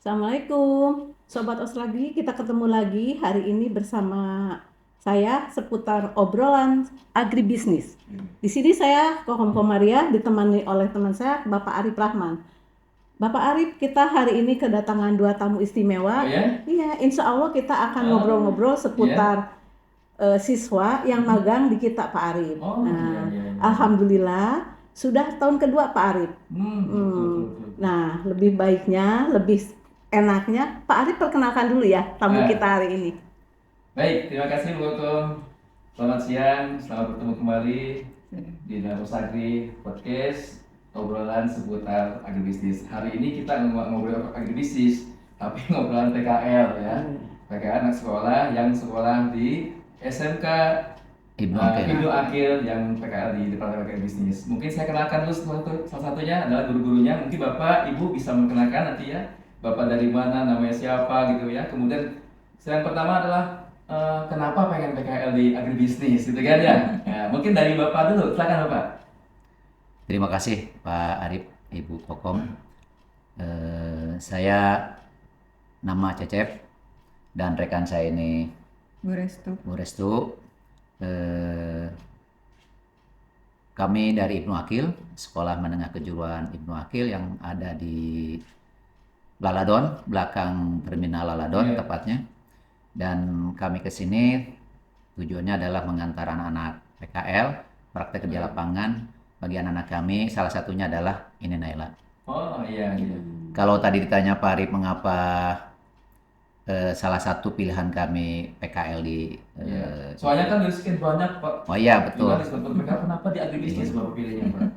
Assalamualaikum, Sobat Oslagi. Kita ketemu lagi hari ini bersama saya seputar obrolan agribisnis. Di sini saya Kokom Komaria ditemani oleh teman saya Bapak Arif Rahman. Bapak Arif, kita hari ini kedatangan dua tamu istimewa. Oh ya? Iya, insya Allah kita akan Oh, ngobrol-ngobrol iya. seputar siswa yang magang di kita, Pak Arif. Oh, iya, Nah, iya, iya. Alhamdulillah sudah tahun kedua, Pak Arif. Betul, betul, betul. Nah, lebih baiknya, lebih enaknya Pak Arif perkenalkan dulu ya tamu Nah, kita hari ini. baik, terima kasih Bu Kokom. Selamat siang, selamat bertemu kembali di Narosagri Podcast, obrolan seputar agribisnis. Hari ini kita ngobrol agribisnis, tapi ngobrolan PKL ya. PKL anak sekolah yang sekolah di SMK Ibnu Akil yang PKL di Departemen Agribisnis. Mungkin saya kenalkan dulu salah satunya adalah guru-gurunya. Mungkin Bapak, Ibu bisa memperkenalkan nanti ya. Bapak dari mana, namanya siapa gitu ya. Kemudian yang pertama adalah kenapa pengen PKL di agribisnis gitu kan ya. Ya, mungkin dari Bapak dulu, silakan Bapak. Terima kasih Pak Arif, Ibu Kokom. Saya nama Cecep dan rekan saya ini Bu Restu. Kami dari Ibnu Akil, Sekolah Menengah Kejuruan Ibnu Akil yang ada di Laladon, belakang Terminal Laladon tepatnya. Dan kami ke sini tujuannya adalah mengantar anak-anak PKL, praktek kerja lapangan bagi anak-anak kami. Salah satunya adalah ini Naila. Oh iya, iya. Kalau tadi ditanya Pak Arif mengapa salah satu pilihan kami PKL di Soalnya kan dari sekian banyak Pak. Oh iya betul. Juga disebut PKL, kenapa di agribisnis Bapak pilihnya Pak?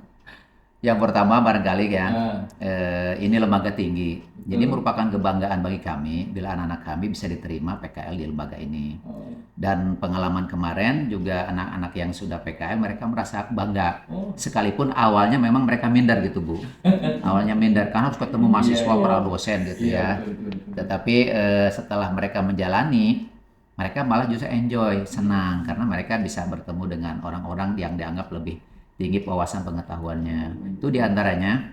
Yang pertama barangkali ya, ini lembaga tinggi. Jadi Betul. merupakan kebanggaan bagi kami bila anak-anak kami bisa diterima PKL di lembaga ini. Oh. Dan pengalaman kemarin juga anak-anak yang sudah PKL mereka merasa bangga. Oh. Sekalipun awalnya memang mereka minder gitu Bu. Awalnya minder karena harus ketemu mahasiswa Iya. para dosen gitu Iya, ya. betul, betul, betul. Tetapi setelah mereka menjalani, mereka malah justru enjoy, senang karena mereka bisa bertemu dengan orang-orang yang dianggap lebih tinggi wawasan pengetahuannya. Itu diantaranya.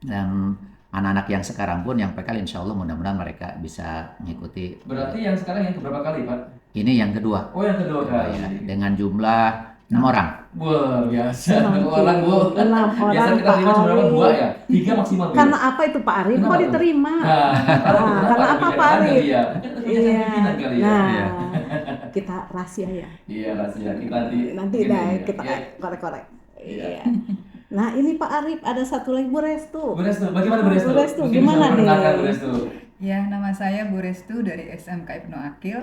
Dan anak-anak yang sekarang pun yang PKL insya Allah mudah-mudahan mereka bisa mengikuti. Berarti yang sekarang yang keberapa kali Pak? Ini yang kedua. Oh yang kedua kali. Ya, dengan jumlah 6 orang. Wah biasa, 6 orang Bu. 6 Biasa orang, kita Pak terima cuma Arif. 2 ya, 3 maksimal Bu. Karena apa itu Pak Arif? Kenapa Kok tuh? diterima? Nah, karena apa Pak Arif? Iya. Mungkin kerjaan Iya. pimpinan kali ya. Nah, Iya. kita rahasia ya. Iya rahasia kita Nanti gini, dah ya. kita Iya. korek-korek. Iya. Iya. Nah, ini Pak Arif ada satu lagi Bu Restu. Bu Restu, bagaimana Bu Restu? Bu Restu, Mungkin gimana bisa memperkenalkan nih? Bu Restu. Ya, nama saya Bu Restu dari SMK Ibnu Akil.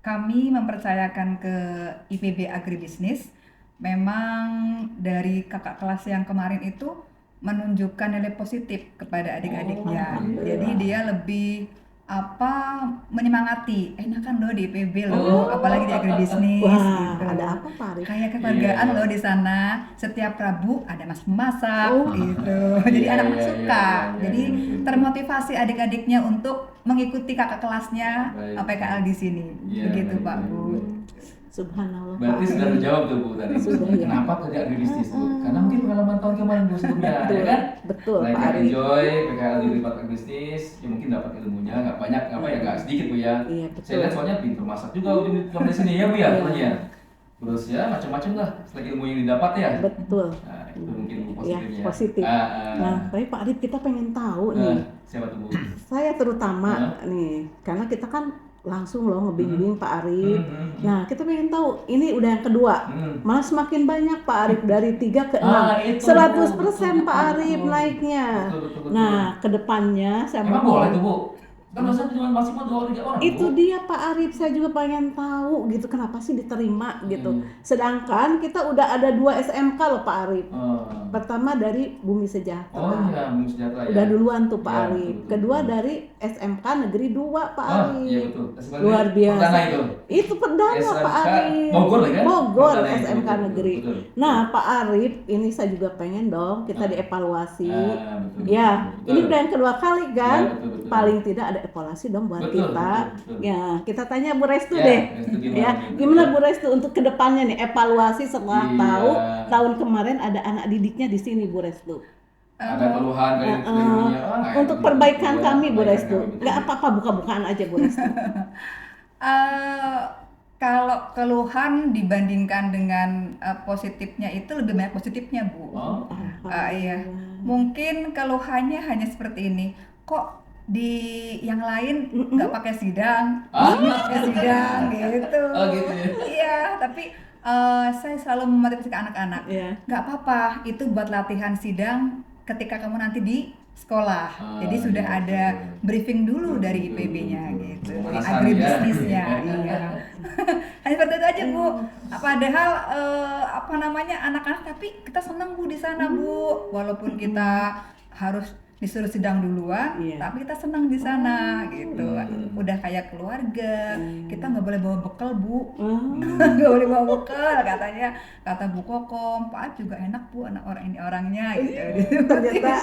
Kami mempercayakan ke IPB Agribisnis. Memang dari kakak kelas yang kemarin itu menunjukkan nilai positif kepada adik-adiknya. Oh, iya. Jadi dia lebih menyemangati, enakan loh di IPB loh, apalagi di agribisnis Wah, gitu. ada apa Pak Arif? Kayak kekeluargaan Iya. loh di sana. Setiap Rabu ada masak Oh. gitu. Jadi Iya, anak-anak iya, suka. iya, Jadi iya. termotivasi adik-adiknya untuk mengikuti kakak kelasnya Baik. PKL di sini. Iya, Begitu baik, Pak baik, Bu. baik. Subhanallah. Berarti Pak sudah Arif. terjawab tuh Bu tadi. Sudah, ya. Kenapa kerja agribisnis Bu? Karena mungkin pengalaman tahun kemarin Bu sebelumnya, Betul, ya kan? betul, Pak Mereka Arif. enjoy PKL di tempat agribisnis, ya mungkin dapat ilmunya nggak banyak, nggak sedikit Bu ya. Iya, betul. Saya lihat soalnya pintar masak juga kamu di sini ya Bu ya, Iya. pokoknya. Terus ya macam-macam lah, selagi ilmu yang didapat ya. Betul. Nah, itu mungkin Bu Ya, positifnya. positif. Nah, tapi Pak Arif kita pengen tahu nih. Siapa tuh Bu? Saya terutama nih, karena kita kan langsung loh ngebimbing Pak Arif. Nah, kita pengen tahu, ini udah yang kedua. Malah semakin banyak Pak Arif dari 3 ke 6. Itu, 100% Pak betul, Arif betul. naiknya. Betul. Nah, kedepannya saya Emang mau boleh tuh Bu? Kan maksudnya cuma maksimal 2-3 orang itu Bu. dia Pak Arif, saya juga pengen tahu gitu kenapa sih diterima gitu. Sedangkan kita udah ada 2 SMK loh Pak Arif. Pertama dari Bumi Sejahtera. Oh iya, Bumi Sejahtera ya. Udah duluan tuh Pak Iya, Arif. betul. Kedua dari SMK Negeri 2 Pak Oh Arif. iya betul. SMK Luar biasa. Perdana itu. Itu perdana SMK Pak Arif. Bogor lah kan? Bogor Perdana itu, SMK betul, Negeri. betul. Nah Pak Arif, ini saya juga pengen dong kita dievaluasi. Betul, Ya, betul. ini udah yang kedua kali kan? Ya, betul. Paling tidak ada evaluasi dong buat Betul, kita. betul. Ya, kita tanya Bu Restu Ya, deh. Restu gimana Ya, nih? gimana Bu Restu untuk kedepannya nih evaluasi setelah Iya. tahu tahun kemarin ada anak didiknya di sini Bu Restu. Ada keluhan dari dirinya, nggak Untuk enak perbaikan gitu, kami Bu perbaikan Restu. kami, betul. Nggak apa-apa buka-bukaan aja Bu Restu. Eh, kalau keluhan dibandingkan dengan positifnya itu lebih banyak positifnya, Bu. Oh, Iya, mungkin keluhannya hanya seperti ini. Kok di yang lain nggak pakai sidang, Ah. ini pakai sidang gitu. Oh, gitu ya. Iya, tapi saya selalu memotivasi ke anak-anak. Iya. Nggak apa-apa, itu buat latihan sidang ketika kamu nanti di sekolah. Jadi sudah iya, ada betul. briefing dulu dari Betul, IPB-nya betul. gitu, dari Pemanasan agribisnisnya. ya. Iya. Hanya seperti itu aja, Bu. Padahal apa namanya anak-anak, tapi kita senang Bu di sana, Bu. Walaupun kita harus disuruh sidang duluan, Iya. tapi kita senang di sana gitu. Udah kayak keluarga. Kita nggak boleh bawa bekal, Bu. Nggak boleh bawa bekal katanya. Kata Bu Kokom, Pak juga enak Bu, anak orang ini orangnya gitu. Ternyata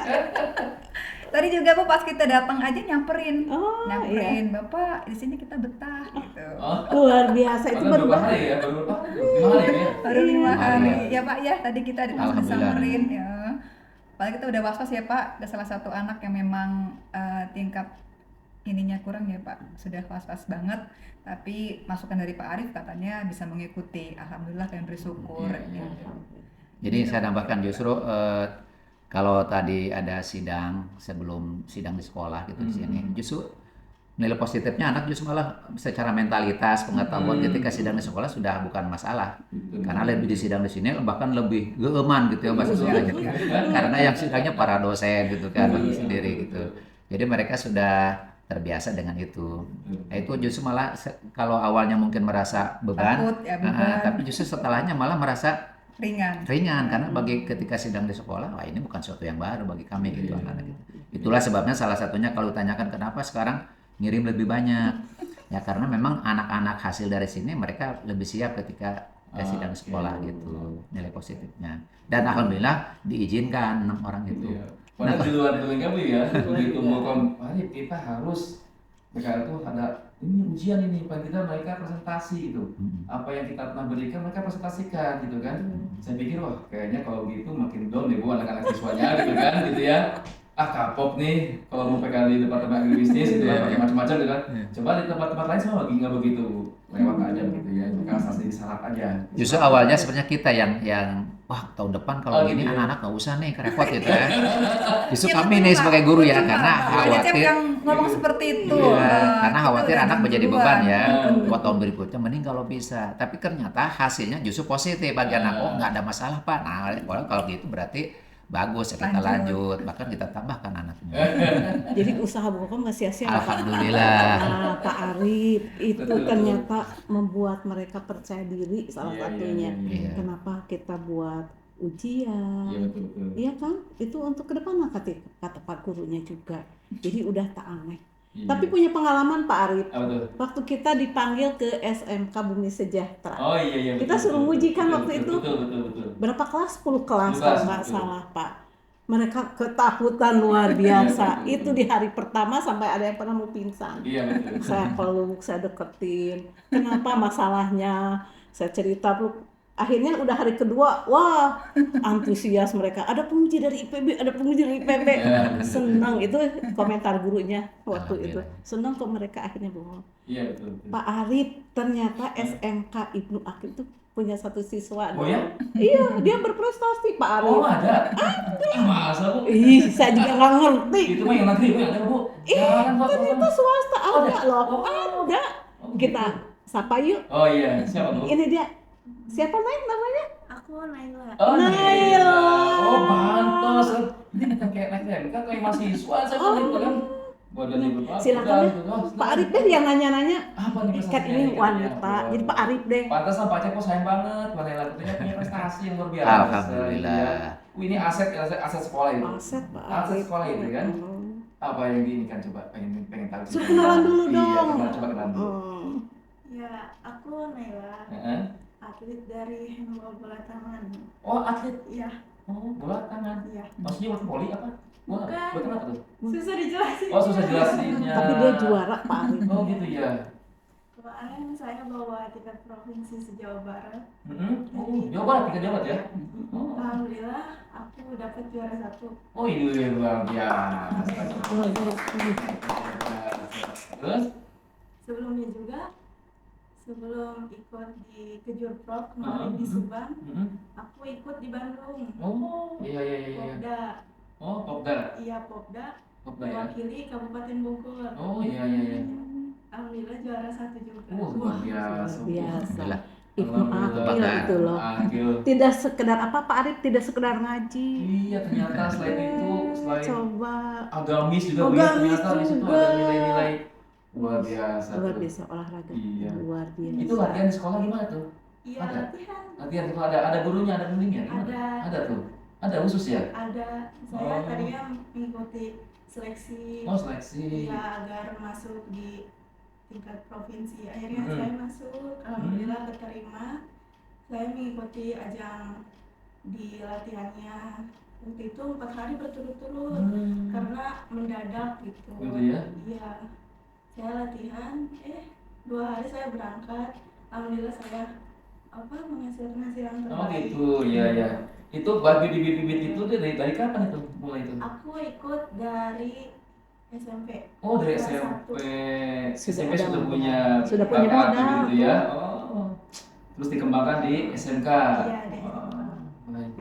Tadi juga Bu pas kita datang aja nyamperin, Oh, Bapak di sini kita betah gitu. Oh, luar biasa itu padahal baru berapa hari ya? Baru berapa hari? 5 hari ya? Baru 5 Iya. hari ya Pak ya, tadi kita Alhamdulillah. disamperin ya. Padahal kita udah was-was ya Pak, ada salah satu anak yang memang tingkat ininya kurang ya Pak, sudah was-was banget. Tapi masukan dari Pak Arif katanya bisa mengikuti, alhamdulillah kalian bersyukur. Iya, Gitu. Jadi saya tambahkan justru kalau tadi ada sidang sebelum sidang di sekolah gitu di sini, justru nilai positifnya anak justru malah secara mentalitas pengetahuan ketika sidang di sekolah sudah bukan masalah. Karena lebih di sidang di sini bahkan lebih geeman gitu ya bahasa Sundanya. Karena yang sidangnya para dosen gitu kan sendiri gitu. Jadi mereka sudah terbiasa dengan itu. Nah, itu justru malah kalau awalnya mungkin merasa beban, Takut ya, beban. tapi justru setelahnya malah merasa Ringan. karena bagi ketika sidang di sekolah, wah ini bukan sesuatu yang baru bagi kami gitu anak-anak gitu. Itulah sebabnya salah satunya kalau tanyakan kenapa sekarang ngirim lebih banyak, ya karena memang anak-anak hasil dari sini mereka lebih siap ketika sidang di sekolah gitu nilai positifnya. Dan alhamdulillah diizinkan 6 orang itu. Iya. Padahal di luar dengan kami ya, begitu mau Arif kita harus mereka itu ada ini ujian ini, paling kita mereka presentasi gitu. Apa yang kita pernah berikan mereka presentasikan gitu kan. Saya pikir wah kayaknya kalau gitu makin down deh Bu anak-anak siswanya gitu kan gitu ya. Kapok nih kalau mau PK di departemen agribisnis gitu ya pakai macam-macam gitu kan. Coba di tempat-tempat lain semua lagi nggak begitu lewat aja gitu ya, mereka asal disarap aja. Justru awalnya sebenarnya kita yang wah tahun depan kalau gini gitu ya. anak-anak nggak usah nih repot gitu ya. Justru Ya, kami betul, nih Pak. sebagai guru ya Betul, karena Pak. Ada khawatir. yang ngomong seperti itu. Iya, karena Kita khawatir udah anak menjadi duluan. beban ya buat tahun berikutnya. Mending kalau bisa. Tapi ternyata hasilnya justru positif bagi anak. Oh nggak ada masalah Pak. Nah kalau gitu berarti bagus ya kita lanjut. Bahkan kita tambahkan anaknya. jadi usaha Bu Kokom nggak sia-sia Pak. Alhamdulillah. Nah, Pak Arif itu Betul. ternyata membuat mereka percaya diri salah Iya, satunya. iya. Kenapa kita buat ujian? Iya betul. Iya kan? Itu untuk ke depan lah kata Pak gurunya juga. Jadi udah tak aneh. Iya. Tapi punya pengalaman Pak Arif. Apa tuh? Waktu kita dipanggil ke SMK Bumi Sejahtera. Oh iya. Kita betul, suruh betul, nguji kan betul, waktu betul, itu. Betul. Berapa kelas? 10 kelas 10 kalau kelas, nggak betul. salah Pak. Mereka ketakutan luar biasa. Itu di hari pertama sampai ada yang pernah mau pingsan. Iya betul. Saya peluk, saya deketin. Kenapa masalahnya? Saya cerita peluk. Akhirnya udah hari kedua, wah antusias mereka. Ada penguji dari IPB, ada penguji dari IPB. Senang itu komentar gurunya waktu itu. Senang kok mereka akhirnya bohong. Iya betul. Pak Arif ternyata SMK Ibnu Akil itu punya satu siswa. Oh ya? Iya, dia berprestasi Pak Arif. Oh ada. Masa Bu? Ih, saya juga nggak ngerti. Itu mah yang negeri Bu yang ada Bu. Jangan Pak. Ternyata swasta ada loh, Oh. ada. Kita sapa yuk. Oh iya, siapa Bu? Ini dia. Siapa namanya? Aku Naila. Oh, Naila. Oh, pantas. Ini bukan kayak naik kan kayak mahasiswa saya kan itu kan. Badannya berapa? Silakan deh. Pak Arif deh yang nanya-nanya. Apa nih Kan prestasinya? ini wanita, jadi Pak Arif deh. Pantas lah Pak Ceko sayang banget. Naila tentunya punya prestasi yang luar biasa. Alhamdulillah. Iya. Ini aset sekolah itu. Aset Pak Aset Arif. sekolah itu kan. Apa yang diinginkan coba pengen tahu. Suruh kenalan dulu dong. Iya, coba kenalan dulu. Ya, aku Naila, Heeh. atlet dari handball bola tangan. Oh, atlet. Iya, Oh, bola tangan. iya. Maksudnya buat voli apa? Bukan. Buat apa tuh? Susah dijelasin. Oh, susah jelasinnya. Tapi dia juara Pak Arif. Oh, gitu ya. kemarin saya bawa tingkat provinsi se-Jawa Barat. Oh, Jawa Barat, tingkat Jawa Barat ya? Oh, Alhamdulillah aku dapat juara 1. oh ini luar biasa. Terus? Sebelumnya juga, sebelum ikut di Kejurprov kemarin di Subang, aku ikut di Bandung. Oh, iya. Popda. Oh, Popda. Iya, Popda. Popda ya. Mewakili Kabupaten Bogor. Oh, iya. Alhamdulillah juara 1 juga. Luar biasa. Biasa. Alhamdulillah. Ibnu Akil itu loh. Akil. Tidak sekedar apa Pak Arif, tidak sekedar ngaji. Iya, ternyata selain itu, selain Coba agamis juga Bu, ya, Agamis ternyata di situ juga. ada nilai-nilai luar biasa. luar tuh. biasa olahraga. Iya. Luar biasa. Itu latihan di sekolah gimana tuh? Iya, Ada? latihan. Latihan itu ada gurunya, ada bimbingnya gimana? Ada. Ada tuh. Ada khusus ya? Ada. Saya Oh. tadinya mengikuti seleksi. Oh, seleksi. Iya, agar masuk di tingkat provinsi. Akhirnya Hmm. saya masuk, alhamdulillah keterima. Saya mengikuti ajang di latihannya. Waktu itu 4 hari berturut-turut karena mendadak gitu. Gitu ya? Iya. Saya latihan, 2 hari saya berangkat. Alhamdulillah saya menghasilkan hasil yang Oh terbaik. gitu, iya. Itu bagi bibit-bibit itu dari kapan itu mulai itu? Aku ikut dari SMP. Oh, dari Kelas SMP. 1. SMP Sudah sudah ada punya Sudah punya bakat modal. gitu ya. Oh. Terus dikembangkan di SMK. Iya, di Oh, baik.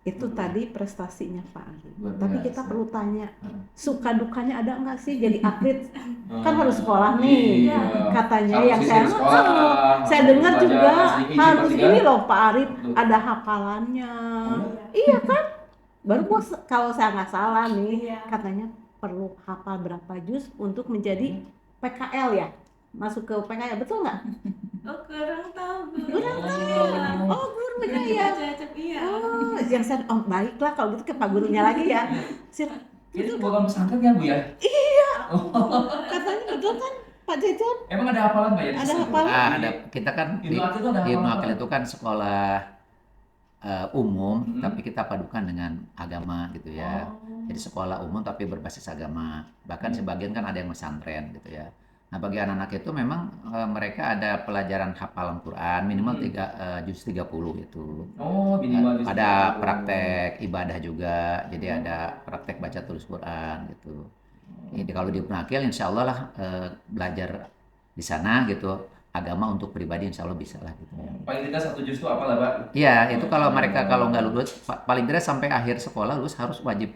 Itu tadi prestasinya Pak Arif. Luar Tapi biasa. kita perlu tanya, Hmm. suka dukanya ada nggak sih jadi atlet? Oh, Kan harus sekolah nih. Iya. Katanya Harus yang isi saya di sekolah, saya harus dengar belajar, juga izin harus pasti ini kan? loh Pak Arif, Betul. ada hafalannya. Oh, Iya kan? Baru kalau saya nggak salah nih, Iya. katanya perlu hafal berapa juz untuk menjadi PKL ya? Masuk ke PKL, betul nggak? Oh, kurang tahu guru. Kurang tahu. Oh, gurunya ya. Cocok, iya. Oh, yang saya, oh baiklah kalau gitu ke Pak gurunya lagi ya. Ini bukan pesantren kan Bu ya? Katanya betul kan Pak Cecep? Emang ada hafalan Pak ya? di Ada pesantren? hafalan? Ada kita kan Ibnu Akil itu ada di Ibnu hafalan, Akil Pak? itu kan sekolah umum, Hmm. tapi kita padukan dengan agama gitu ya. Oh. Jadi sekolah umum tapi berbasis agama. Bahkan Hmm. sebagian kan ada yang pesantren gitu ya. Nah bagi anak-anak itu memang mereka ada pelajaran hafalan Quran minimal juz 30 itu. Oh, minimal di Ada situ. praktek ibadah juga, jadi ada praktek baca tulis Quran gitu. Jadi kalau di Ibnu Akil insya Allah lah belajar di sana gitu, agama untuk pribadi insya Allah bisa lah gitu ya. Paling tidak 1 juz itu apa lah Pak? Iya, itu kalau mereka kalau nggak lulus, paling tidak sampai akhir sekolah lulus harus wajib.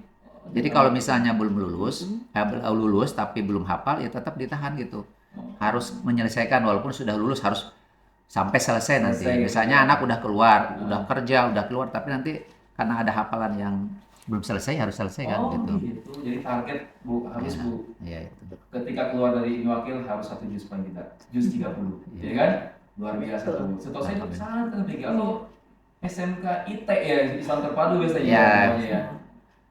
Jadi kalau misalnya belum lulus, lulus tapi belum hafal, ya tetap ditahan gitu. Harus menyelesaikan walaupun sudah lulus harus sampai selesai nanti. Selesai, gitu. Misalnya anak udah keluar, udah kerja, udah keluar, tapi nanti karena ada hafalan yang belum selesai harus selesai kan Oh, gitu. gitu. Jadi target Bu harus Ya, Bu iya itu. ketika keluar dari Ibnu Akil harus 1 juz paling tidak. Juz 30. Iya. Ya kan? Luar biasa tuh. Setahu saya itu pesantren atau SMK IT ya, Islam Terpadu biasanya. Iya. namanya ya.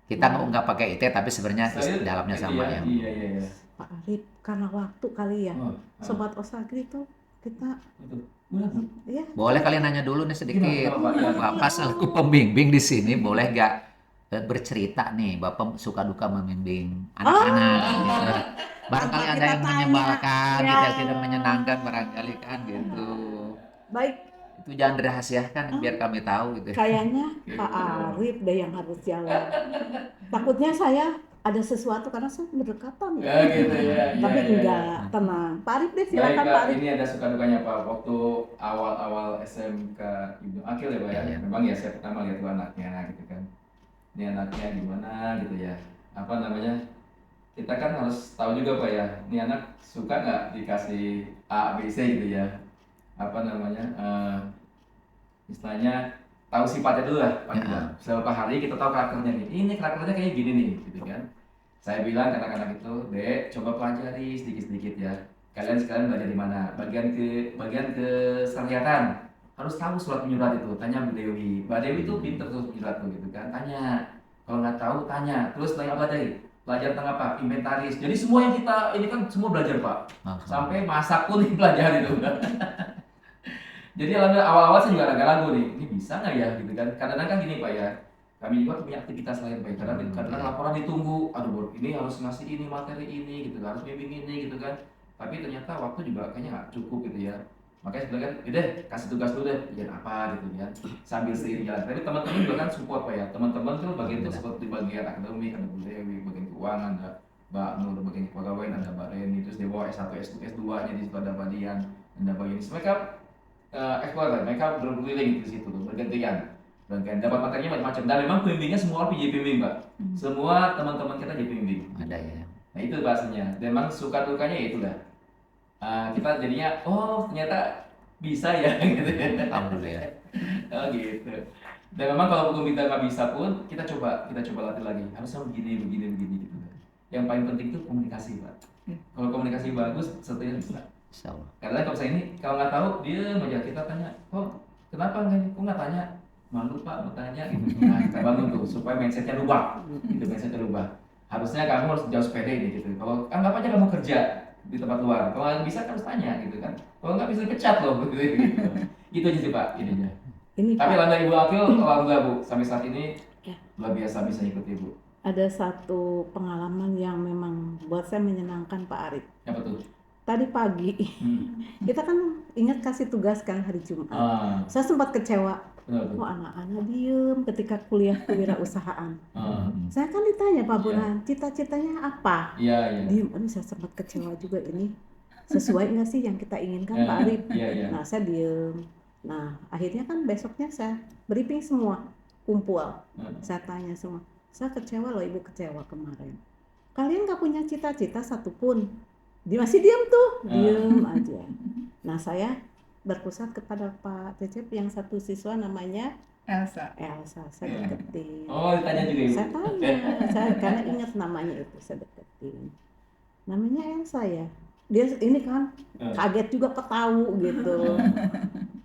Kita nggak pakai IT tapi sebenarnya Saya- dalamnya sama ya. Iya. Pak Arif, karena waktu kali ya. Oh, Sobat Osagri itu kita itu. Udah, Bu. ya Boleh kalian nanya dulu nih sedikit. Gimana, Pak? Bapak selaku pembimbing di sini boleh nggak bercerita nih, Bapak suka duka membimbing anak-anak gitu. Barangkali Tanpa ada kita yang tanya. menyebalkan, Ya. gitu, yang tidak menyenangkan barangkali kan gitu. baik. Itu jangan dirahasiakan biar kami tahu gitu. Kayaknya Pak Arif deh yang harus jawab. Takutnya saya ada sesuatu karena saya berdekatan Ya ya. gitu ya. Tapi iya. enggak, tenang. Pak Arif deh Baik silakan Pak Pak, Arif. ini ada suka dukanya Pak waktu awal-awal SMK Ibnu Akil ya Pak ya. Iya. Memang ya saya pertama lihat tuh anaknya gitu kan. Ini anaknya gimana gitu ya. Apa namanya? Kita kan harus tahu juga Pak ya. Ini anak suka nggak dikasih A, B, C gitu ya. Apa namanya? Istilahnya tahu sifatnya dulu lah Pak. Ya. Beberapa hari kita tahu karakternya nih. Ini karakternya kayak gini nih gitu kan. Saya bilang ke anak-anak itu, Dek, coba pelajari sedikit-sedikit ya. Kalian sekalian belajar di mana? Bagian keseharian. Harus tahu surat menyurat itu. Tanya Bu Dewi. Mbak Dewi itu pinter tuh menyurat tuh gitu kan. Tanya. Kalau nggak tahu tanya. Terus tanya apa tadi? Belajar tentang apa? Inventaris. Jadi semua yang kita ini kan semua belajar Pak. Sampai masak pun dipelajari itu. Jadi alhamdulillah awal-awal saya juga agak ragu nih. Ini bisa nggak ya gitu kan? Kadang-kadang kan gini Pak ya. Kami juga punya aktivitas lain Pak. Kadang laporan ditunggu. Aduh, Bro, ini harus ngasih ini materi ini gitu. Harus bimbing ini gitu kan. tapi ternyata waktu juga kayaknya nggak cukup gitu ya. Makanya sebenarnya kan, udah kasih tugas dulu deh, kerjaan apa gitu ya, sambil seiring jalan. Tapi teman-teman juga kan support Pak ya. Teman-teman tuh bagian itu seperti bagian akademik, ada Bu Dewi, bagian keuangan, ada Mbak Nur, bagian kepegawaian, ada Mbak Reni, terus di bawah S1, S2-nya di situ ada Mbak Dian, ada bagian ini. Mereka explorer, mereka berkeliling di situ, bergantian. Dan dapat materinya macam-macam. Dan memang pembimbingnya semua orang jadi pembimbing, Mbak. Semua teman-teman kita jadi pembimbing. Ada ya. Nah itu bahasanya. Dan memang suka dukanya ya itulah. Kita jadinya, oh ternyata bisa ya gitu ya. Alhamdulillah. Oh gitu. Dan memang kalau hukum kita nggak bisa pun, kita coba latih lagi. Harusnya begini gitu. Yang paling penting itu komunikasi, Pak. Kalau komunikasi bagus, setelahnya bisa. Insya Allah. Karena kalau misalnya ini, kalau nggak tahu, dia aja kita tanya, oh kenapa nggak tanya? Malu Pak bertanya gitu. Nah kita bangun tuh supaya mindsetnya rubah, gitu mindsetnya rubah. Harusnya kamu harus jauh sepede nih gitu. Kalau anggap aja kamu kerja di tempat luar, kalau nggak bisa kan harus tanya gitu kan. Kalau nggak bisa dipecat loh gitu. Gitu aja sih Pak ininya. Ini Tapi Pak, Landa Ibu Akil, alhamdulillah Bu, sampai saat ini Ya. luar biasa bisa ikuti Bu. ada satu pengalaman yang memang buat saya menyenangkan Pak Arif. Apa tuh? Tadi pagi kita kan ingat kasih tugas kan hari Jumat. Saya sempat kecewa. Benar tuh. Kok anak-anak diem ketika kuliah kewirausahaan. Ah, Saya kan ditanya Pak Iya. Burhan, cita-citanya apa? Iya. Diem, aduh saya sempat kecewa juga ini. Sesuai nggak sih yang kita inginkan Pak Arif? Iya. Nah saya diem. Nah akhirnya kan besoknya saya briefing semua, kumpul. Saya tanya semua. Saya kecewa loh, ibu kecewa kemarin. Kalian nggak punya cita-cita satupun. Dia masih diem tuh, diem aja. Nah saya berpusat kepada Pak Cecep yang satu siswa namanya Elsa. Saya deketin. Oh ditanya juga Ibu. Saya tanya, saya karena ingat namanya itu, saya deketin. Namanya Elsa ya. Dia ini kan kaget juga ketahu gitu.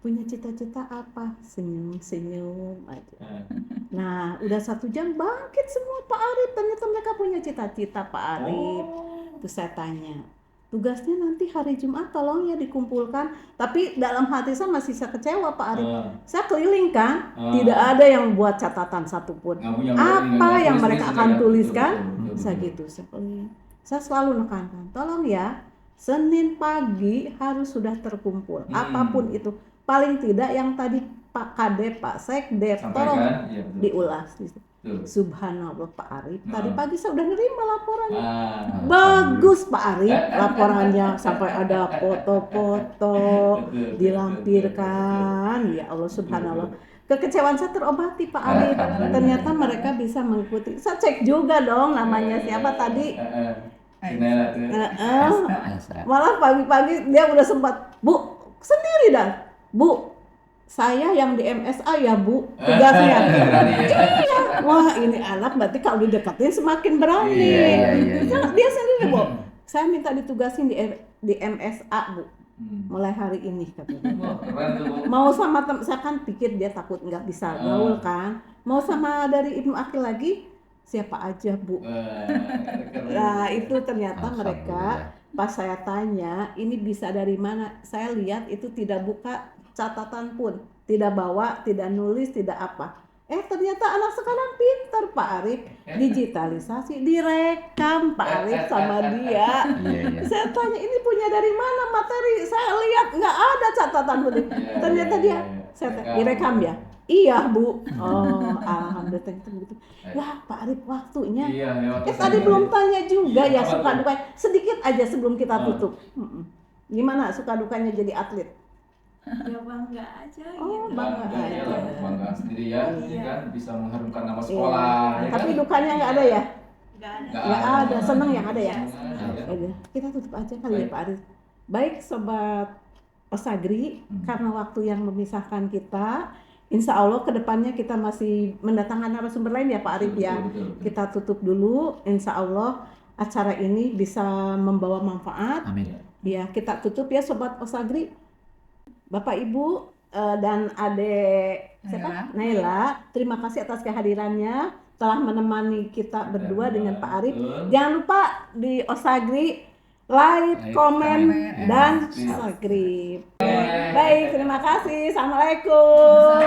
Punya cita-cita apa? Senyum aja. Nah, udah 1 jam bangkit semua Pak Arif. Ternyata mereka punya cita-cita Pak Arif. Terus saya tanya, tugasnya nanti hari Jumat tolong ya dikumpulkan. Tapi dalam hati saya masih saya kecewa Pak Arif. Saya keliling kan, tidak ada yang buat catatan satupun. Apa yang mereka akan tuliskan? Saya gitu, saya keliling. Saya selalu nekankan, tolong ya, Senin pagi harus sudah terkumpul. Apapun itu. Paling tidak yang tadi Pak Kade, Pak Sekdep, tolong diulas. Subhanallah Pak Arif, tadi pagi saya udah nerima laporannya. Bagus Pak Arif, laporannya sampai ada foto-foto dilampirkan. Ya Allah subhanallah. Kekecewaan saya terobati Pak Arif. Ternyata mereka bisa mengikuti. Saya cek juga dong namanya siapa tadi. Malah pagi-pagi dia udah sempat, Bu, sendiri dah. Bu, saya yang di MSA ya Bu, tugasnya. Iya, wah ini anak berarti kalau dideketin semakin berani. Dia sendiri Bu, saya minta ditugasin di MSA Bu, mulai hari ini katanya. Mau sama saya kan pikir dia takut nggak bisa gaul kan. Mau sama dari Ibnu Akil lagi, siapa aja Bu. Nah itu ternyata mereka pas saya tanya ini bisa dari mana, saya lihat itu tidak buka catatan pun, tidak bawa, tidak nulis, tidak apa. Ternyata anak sekarang pintar Pak Arif, digitalisasi, direkam Pak Arif sama dia. Saya tanya ini punya dari mana materi, saya lihat nggak ada catatan pun. Ternyata dia, saya tanya, direkam ya? Iya Bu. Oh alhamdulillah gitu. Wah Pak Arif waktunya. Tadi belum tanya juga ya suka duka sedikit aja sebelum kita tutup. Gimana suka dukanya jadi atlet? Ya bangga aja Oh, gitu. Bangga sendiri ya, kan bisa mengharumkan nama sekolah. Ya Tapi kan? dukanya nggak ada ya? Nggak Nggak ada, seneng yang ada ya? Ada. Udah, kita tutup aja kali ya Pak Arif. Baik Sobat Osagri, karena waktu yang memisahkan kita, insya Allah kedepannya kita masih mendatangkan narasumber lain ya Pak Arif ya. Betul. Kita tutup dulu, insya Allah acara ini bisa membawa manfaat. Amin. Ya kita tutup ya Sobat Osagri. Bapak Ibu dan Adek siapa? Naila, terima kasih atas kehadirannya telah menemani kita berdua dengan Pak Arif. Jangan lupa di Osagri like, komen, dan subscribe. Baik, terima kasih. Assalamualaikum.